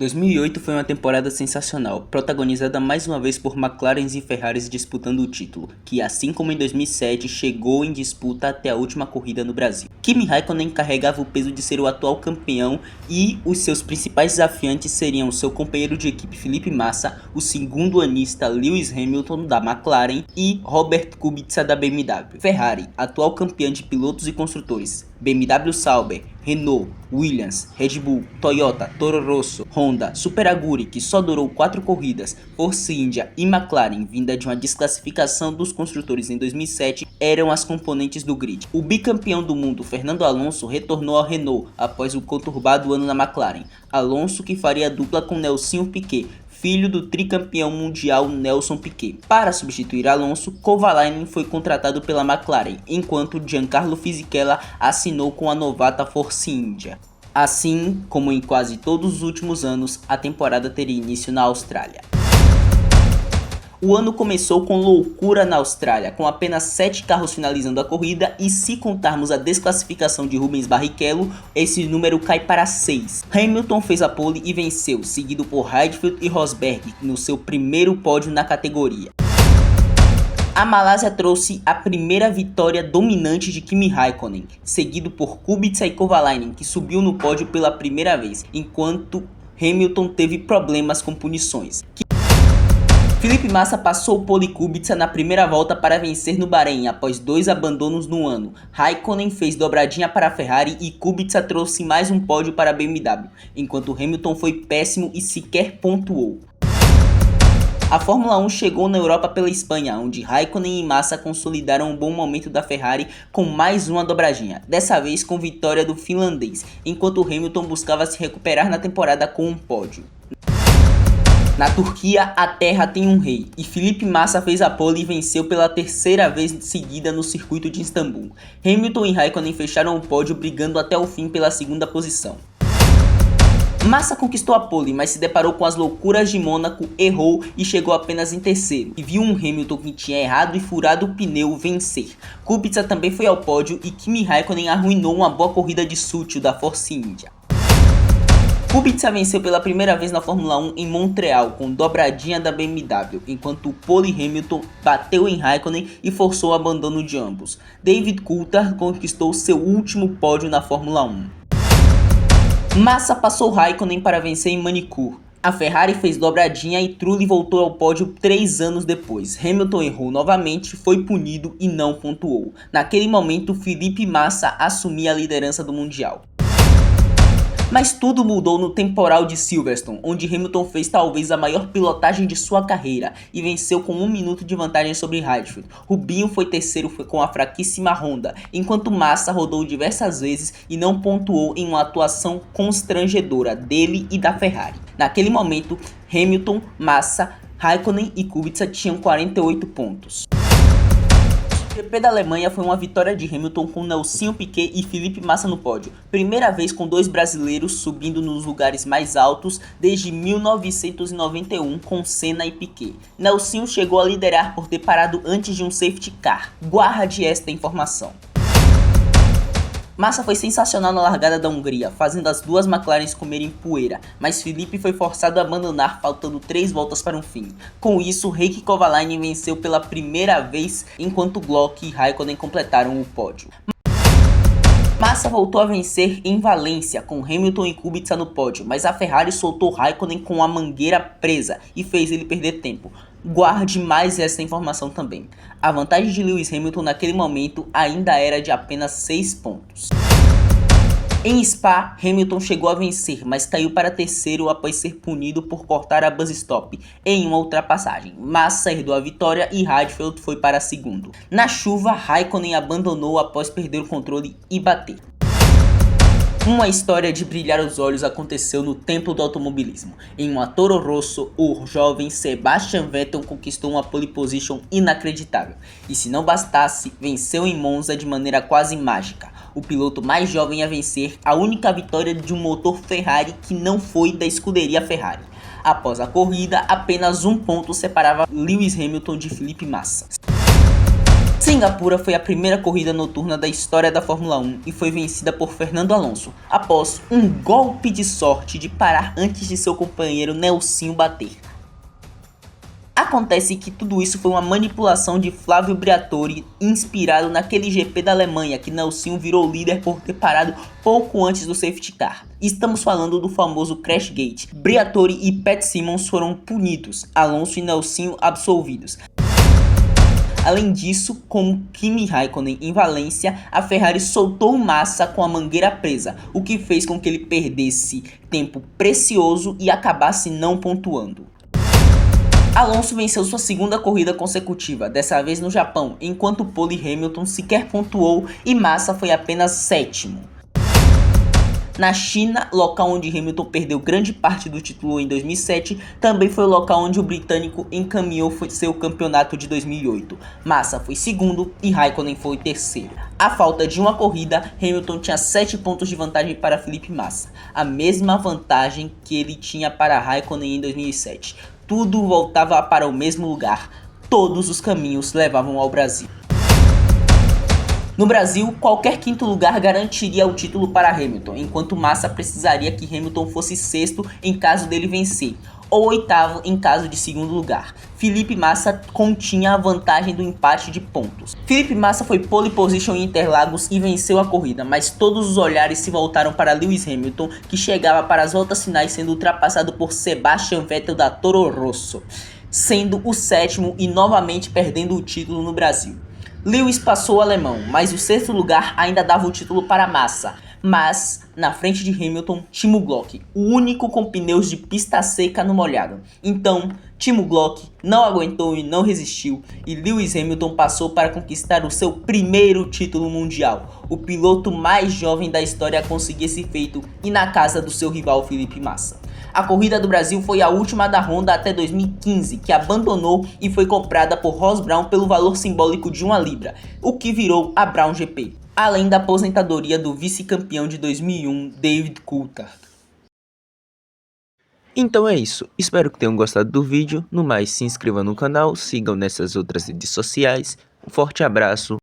2008 foi uma temporada sensacional, protagonizada mais uma vez por McLarens e Ferraris disputando o título, que assim como em 2007 chegou em disputa até a última corrida no Brasil. Kimi Raikkonen carregava o peso de ser o atual campeão e os seus principais desafiantes seriam seu companheiro de equipe Felipe Massa, o segundo anista Lewis Hamilton da McLaren e Robert Kubica da BMW. Ferrari, atual campeã de pilotos e construtores, BMW Sauber, Renault, Williams, Red Bull, Toyota, Toro Rosso, Honda, Super Aguri, que só durou 4 corridas, Force India e McLaren, vinda de uma desclassificação dos construtores em 2007, eram as componentes do grid. O bicampeão do mundo Fernando Alonso retornou à Renault após o conturbado ano na McLaren. Alonso, que faria dupla com Nelsinho Piquet, filho do tricampeão mundial Nelson Piquet. Para substituir Alonso, Kovalainen foi contratado pela McLaren, enquanto Giancarlo Fisichella assinou com a novata Force India. Assim como em quase todos os últimos anos, a temporada teria início na Austrália. O ano começou com loucura na Austrália, com apenas 7 carros finalizando a corrida e se contarmos a desclassificação de Rubens Barrichello, esse número cai para 6. Hamilton fez a pole e venceu, seguido por Heidfeld e Rosberg no seu primeiro pódio na categoria. A Malásia trouxe a primeira vitória dominante de Kimi Raikkonen, seguido por Kubica e Kovalainen, que subiu no pódio pela primeira vez, enquanto Hamilton teve problemas com punições. Felipe Massa passou pole Kubica na primeira volta para vencer no Bahrein após 2 abandonos no ano. Raikkonen fez dobradinha para a Ferrari e Kubica trouxe mais um pódio para a BMW, enquanto Hamilton foi péssimo e sequer pontuou. A Fórmula 1 chegou na Europa pela Espanha, onde Raikkonen e Massa consolidaram um bom momento da Ferrari com mais uma dobradinha, dessa vez com vitória do finlandês, enquanto Hamilton buscava se recuperar na temporada com um pódio. Na Turquia, a terra tem um rei, e Felipe Massa fez a pole e venceu pela terceira vez seguida no circuito de Istambul. Hamilton e Raikkonen fecharam o pódio brigando até o fim pela segunda posição. Massa conquistou a pole, mas se deparou com as loucuras de Mônaco, errou e chegou apenas em terceiro, e viu um Hamilton que tinha errado e furado o pneu vencer. Kubica também foi ao pódio e Kimi Raikkonen arruinou uma boa corrida de Sutil da Force India. Kubica venceu pela primeira vez na Fórmula 1 em Montreal com dobradinha da BMW, enquanto o pole Hamilton bateu em Raikkonen e forçou o abandono de ambos. David Coulthard conquistou seu último pódio na Fórmula 1. Massa passou Raikkonen para vencer em Manicure. A Ferrari fez dobradinha e Trulli voltou ao pódio 3 anos depois. Hamilton errou novamente, foi punido e não pontuou. Naquele momento, Felipe Massa assumia a liderança do Mundial. Mas tudo mudou no temporal de Silverstone, onde Hamilton fez talvez a maior pilotagem de sua carreira e venceu com 1 minuto de vantagem sobre Heidfeld. Rubinho foi terceiro com a fraquíssima Honda, enquanto Massa rodou diversas vezes e não pontuou em uma atuação constrangedora dele e da Ferrari. Naquele momento, Hamilton, Massa, Raikkonen e Kubica tinham 48 pontos. O GP da Alemanha foi uma vitória de Hamilton com Nelsinho Piquet e Felipe Massa no pódio, primeira vez com 2 brasileiros subindo nos lugares mais altos desde 1991 com Senna e Piquet. Nelsinho chegou a liderar por ter parado antes de um safety car. Guarde esta informação. Massa foi sensacional na largada da Hungria, fazendo as 2 McLarens comerem poeira, mas Felipe foi forçado a abandonar faltando 3 voltas para um fim. Com isso, Heikki Kovalainen venceu pela primeira vez, enquanto Glock e Raikkonen completaram o pódio. Massa voltou a vencer em Valência, com Hamilton e Kubica no pódio, mas a Ferrari soltou Raikkonen com a mangueira presa e fez ele perder tempo. Guarde mais essa informação também. A vantagem de Lewis Hamilton naquele momento ainda era de apenas 6 pontos. Em Spa, Hamilton chegou a vencer, mas caiu para terceiro após ser punido por cortar a buzz stop em uma ultrapassagem. Massa herdou a vitória e Heidfeld foi para segundo. Na chuva, Raikkonen abandonou após perder o controle e bater. Uma história de brilhar os olhos aconteceu no templo do automobilismo. Em uma Toro Rosso, o jovem Sebastian Vettel conquistou uma pole position inacreditável. E se não bastasse, venceu em Monza de maneira quase mágica. O piloto mais jovem a vencer a única vitória de um motor Ferrari que não foi da escuderia Ferrari. Após a corrida, apenas 1 ponto separava Lewis Hamilton de Felipe Massa. Singapura foi a primeira corrida noturna da história da Fórmula 1 e foi vencida por Fernando Alonso, após um golpe de sorte de parar antes de seu companheiro Nelsinho bater. Acontece que tudo isso foi uma manipulação de Flávio Briatore, inspirado naquele GP da Alemanha que Nelsinho virou líder por ter parado pouco antes do safety car. Estamos falando do famoso Crashgate. Briatore e Pat Symonds foram punidos, Alonso e Nelsinho absolvidos. Além disso, com Kimi Raikkonen em Valência, a Ferrari soltou Massa com a mangueira presa, o que fez com que ele perdesse tempo precioso e acabasse não pontuando. Alonso venceu sua segunda corrida consecutiva, dessa vez no Japão, enquanto Pole e Hamilton sequer pontuou e Massa foi apenas sétimo. Na China, local onde Hamilton perdeu grande parte do título em 2007, também foi o local onde o britânico encaminhou seu campeonato de 2008. Massa foi segundo e Raikkonen foi terceiro. À falta de uma corrida, Hamilton tinha 7 pontos de vantagem para Felipe Massa, a mesma vantagem que ele tinha para Raikkonen em 2007. Tudo voltava para o mesmo lugar, todos os caminhos levavam ao Brasil. No Brasil, qualquer quinto lugar garantiria o título para Hamilton, enquanto Massa precisaria que Hamilton fosse sexto em caso dele vencer, ou oitavo em caso de segundo lugar. Felipe Massa continha a vantagem do empate de pontos. Felipe Massa foi pole position em Interlagos e venceu a corrida, mas todos os olhares se voltaram para Lewis Hamilton, que chegava para as voltas finais sendo ultrapassado por Sebastian Vettel da Toro Rosso, sendo o sétimo e novamente perdendo o título no Brasil. Lewis passou o alemão, mas o sexto lugar ainda dava o título para Massa, mas na frente de Hamilton, Timo Glock, o único com pneus de pista seca no molhado. Então, Timo Glock não aguentou e não resistiu, e Lewis Hamilton passou para conquistar o seu primeiro título mundial, o piloto mais jovem da história a conseguir esse feito e na casa do seu rival Felipe Massa. A corrida do Brasil foi a última da Honda até 2015, que abandonou e foi comprada por Ross Brawn pelo valor simbólico de 1 libra, o que virou a Brown GP, além da aposentadoria do vice-campeão de 2001, David Coulthard. Então é isso, espero que tenham gostado do vídeo, no mais se inscrevam no canal, sigam nessas outras redes sociais, um forte abraço.